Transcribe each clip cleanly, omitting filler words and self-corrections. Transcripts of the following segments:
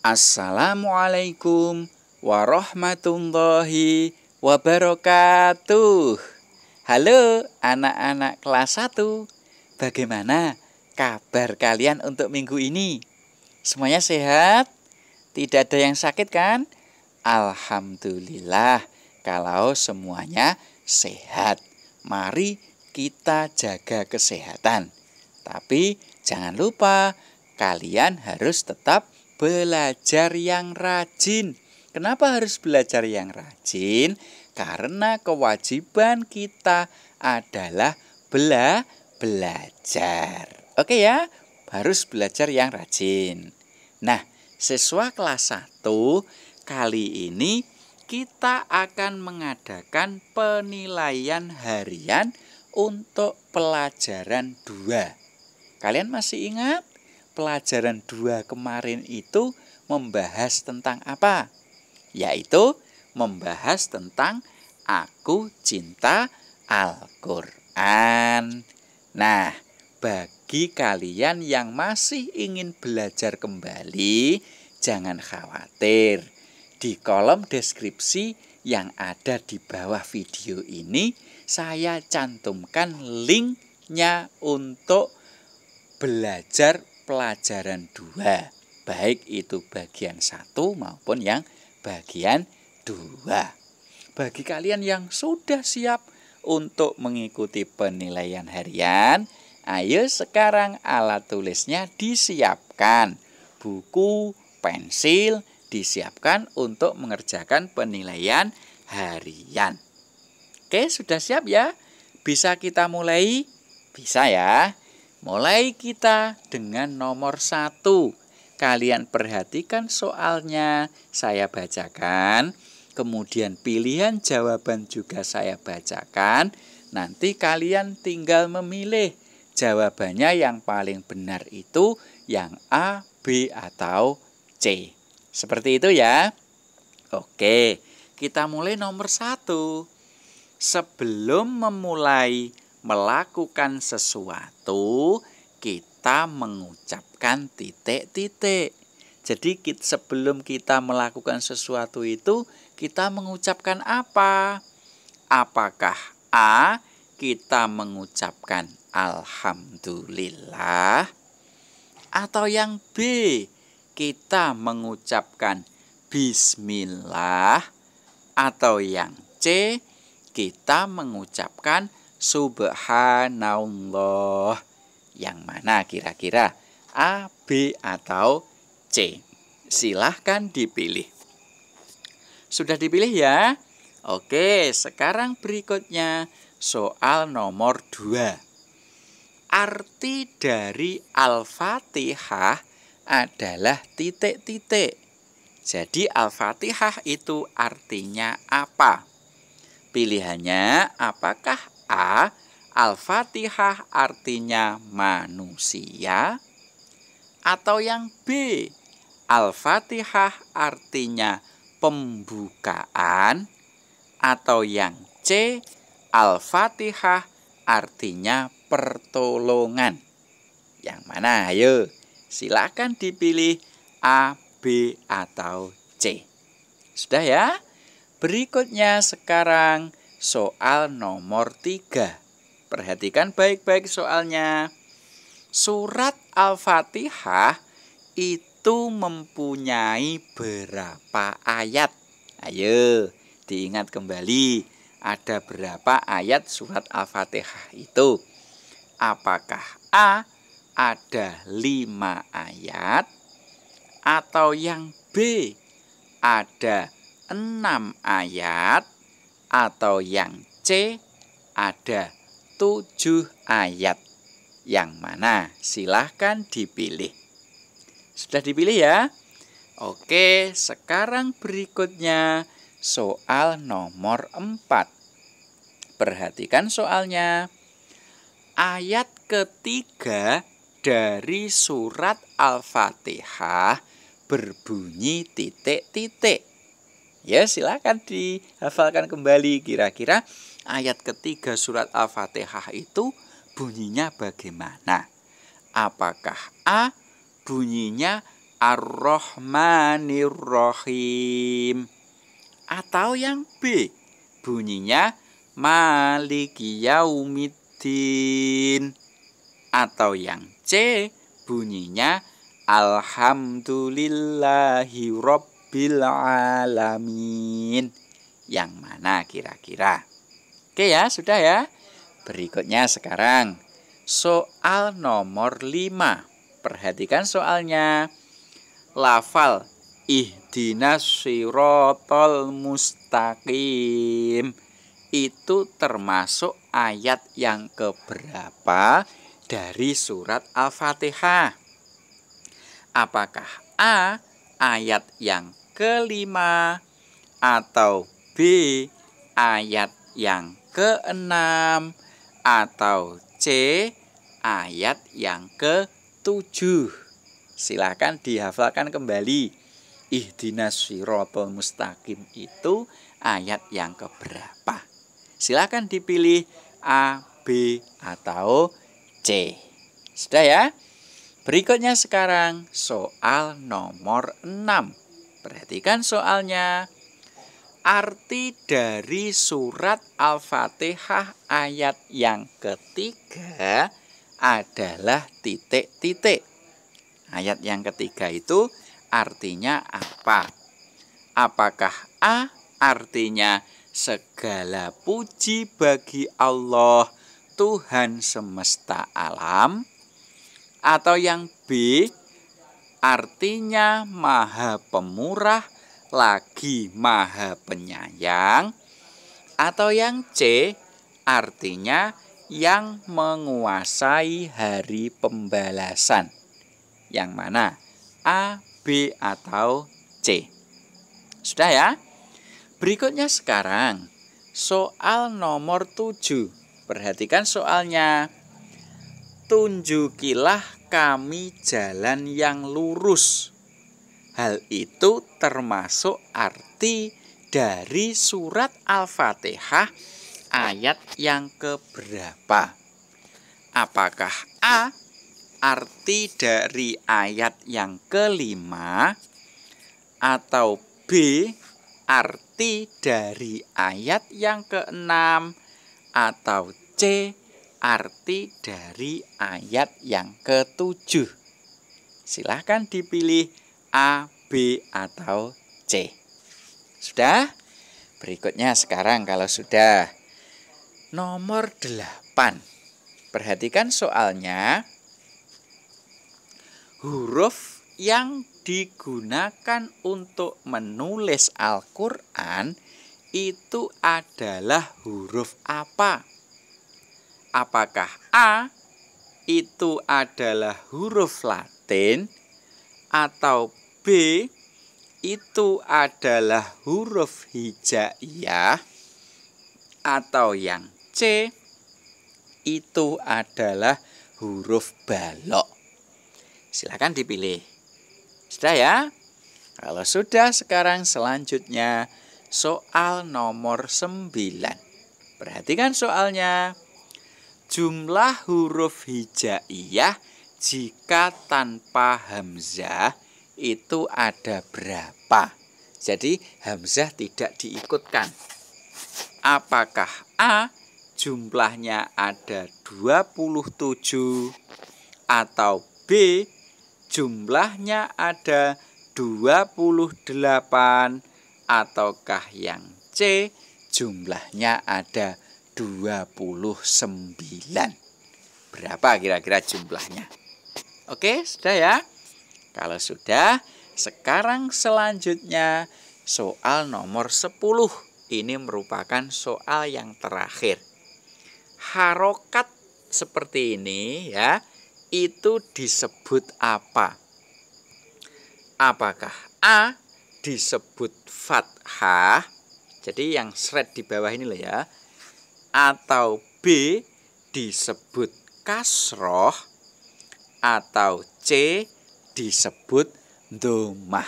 Assalamualaikum warahmatullahi wabarakatuh. Halo anak-anak kelas 1. Bagaimana kabar kalian untuk minggu ini? Semuanya sehat? Tidak ada yang sakit kan? Alhamdulillah kalau semuanya sehat. Mari kita jaga kesehatan. Tapi jangan lupa kalian harus tetap belajar yang rajin. Kenapa harus belajar yang rajin? Karena kewajiban kita adalah belajar. Oke ya, harus belajar yang rajin. Nah, siswa kelas 1, kali ini kita akan mengadakan penilaian harian untuk pelajaran 2. Kalian masih ingat? Pelajaran 2 kemarin itu membahas tentang apa? Yaitu membahas tentang Aku Cinta Al-Quran. Nah, bagi kalian yang masih ingin belajar kembali, jangan khawatir. Di kolom deskripsi yang ada di bawah video ini, saya cantumkan linknya untuk belajar pelajaran 2, baik itu bagian 1 maupun yang bagian 2. Bagi kalian yang sudah siap untuk mengikuti penilaian harian, ayo sekarang alat tulisnya disiapkan. Buku, pensil disiapkan untuk mengerjakan penilaian harian. Oke, sudah siap ya? Bisa kita mulai? Bisa ya? Mulai kita dengan nomor 1. Kalian perhatikan soalnya, saya bacakan. Kemudian pilihan jawaban juga saya bacakan. Nanti kalian tinggal memilih. Jawabannya yang paling benar itu yang A, B, atau C. Seperti itu ya. Oke, kita mulai nomor 1. Sebelum memulai melakukan sesuatu, kita mengucapkan titik-titik. Jadi sebelum kita melakukan sesuatu itu, kita mengucapkan apa? Apakah A, kita mengucapkan Alhamdulillah? Atau yang B, kita mengucapkan Bismillah? Atau yang C, kita mengucapkan Subhanallah. Yang mana kira-kira? A, B, atau C? Silahkan dipilih. Sudah dipilih ya? Oke, sekarang berikutnya soal nomor 2. Arti dari Al-Fatihah adalah titik-titik. Jadi Al-Fatihah itu artinya apa? Pilihannya apakah A, Al-Fatihah artinya manusia? Atau yang B, Al-Fatihah artinya pembukaan? Atau yang C, Al-Fatihah artinya pertolongan? Yang mana? Ayo, silakan dipilih A, B, atau C. Sudah ya? Berikutnya sekarang soal nomor 3. Perhatikan baik-baik soalnya. Surat Al-Fatihah itu mempunyai berapa ayat? Ayo, diingat kembali. Ada berapa ayat surat Al-Fatihah itu? Apakah A, ada 5 ayat? Atau yang B, ada 6 ayat? Atau yang C, ada 7 ayat? Yang mana? Silahkan dipilih. Sudah dipilih ya? Oke, sekarang berikutnya soal nomor 4. Perhatikan soalnya. Ayat ketiga dari surat Al-Fatihah berbunyi titik-titik. Ya, silakan dihafalkan kembali. Kira-kira ayat ketiga surat Al-Fatihah itu bunyinya bagaimana? Apakah A, bunyinya Ar-Rahmanir-Rahim. Atau yang B, bunyinya Maliki Yaumiddin. Atau yang C, bunyinya Alhamdulillahi Rabbil Alamin. Yang mana kira-kira? Oke ya, sudah ya. Berikutnya sekarang soal nomor 5. Perhatikan soalnya. Lafal ihdinas sirotol mustaqim itu termasuk ayat yang keberapa dari surat Al-Fatihah? Apakah A, ayat yang kelima, atau B, ayat yang ke-6, atau C, ayat yang ke-7? Silakan dihafalkan kembali. Ihdinas sirotol mustaqim itu ayat yang keberapa? Silakan dipilih A, B, atau C. Sudah ya? Berikutnya sekarang soal nomor 6. Perhatikan soalnya. Arti dari surat Al-Fatihah ayat yang ketiga adalah titik-titik. Ayat yang ketiga itu artinya apa? Apakah A artinya segala puji bagi Allah, Tuhan semesta alam? Atau yang B artinya maha pemurah lagi maha penyayang? Atau yang C artinya yang menguasai hari pembalasan? Yang mana? A, B, atau C? Sudah ya? Berikutnya sekarang soal nomor 7. Perhatikan soalnya. Tunjukilah kami jalan yang lurus. Hal itu termasuk arti dari surat Al-Fatihah ayat yang keberapa? Apakah A, arti dari ayat yang kelima, atau B, arti dari ayat yang ke-6, atau C, arti dari ayat yang ke-7? Silahkan dipilih A, B, atau C. Sudah? Berikutnya sekarang kalau sudah. Nomor 8. Perhatikan soalnya. Huruf yang digunakan untuk menulis Al-Quran itu adalah huruf apa? Apakah A itu adalah huruf Latin, atau B itu adalah huruf hijaiyah, atau yang C itu adalah huruf balok? Silakan dipilih. Sudah ya? Kalau sudah, sekarang selanjutnya soal nomor 9. Perhatikan soalnya. Jumlah huruf hijaiyah jika tanpa hamzah itu ada berapa? Jadi hamzah tidak diikutkan. Apakah A, jumlahnya ada 27, atau B, jumlahnya ada 28, ataukah yang C, jumlahnya ada 29? Berapa kira-kira jumlahnya? Oke, sudah ya? Kalau sudah, sekarang selanjutnya soal nomor 10. Ini merupakan soal yang terakhir. Harokat seperti ini ya, itu disebut apa? Apakah A disebut fathah, jadi yang shred di bawah ini loh ya, atau B disebut kasroh, atau C disebut dhammah?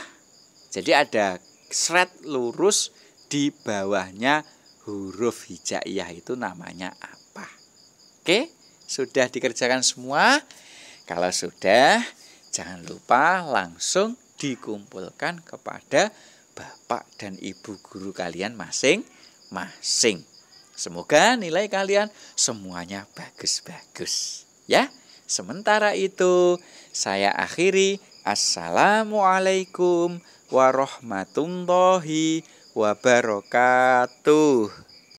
Jadi ada shred lurus di bawahnya huruf hijaiyah, itu namanya apa? Oke, sudah dikerjakan semua? Kalau sudah, Jangan lupa langsung dikumpulkan kepada bapak dan ibu guru kalian masing-masing. Semoga nilai kalian semuanya bagus-bagus. Ya, sementara itu saya akhiri. Assalamualaikum warahmatullahi wabarakatuh.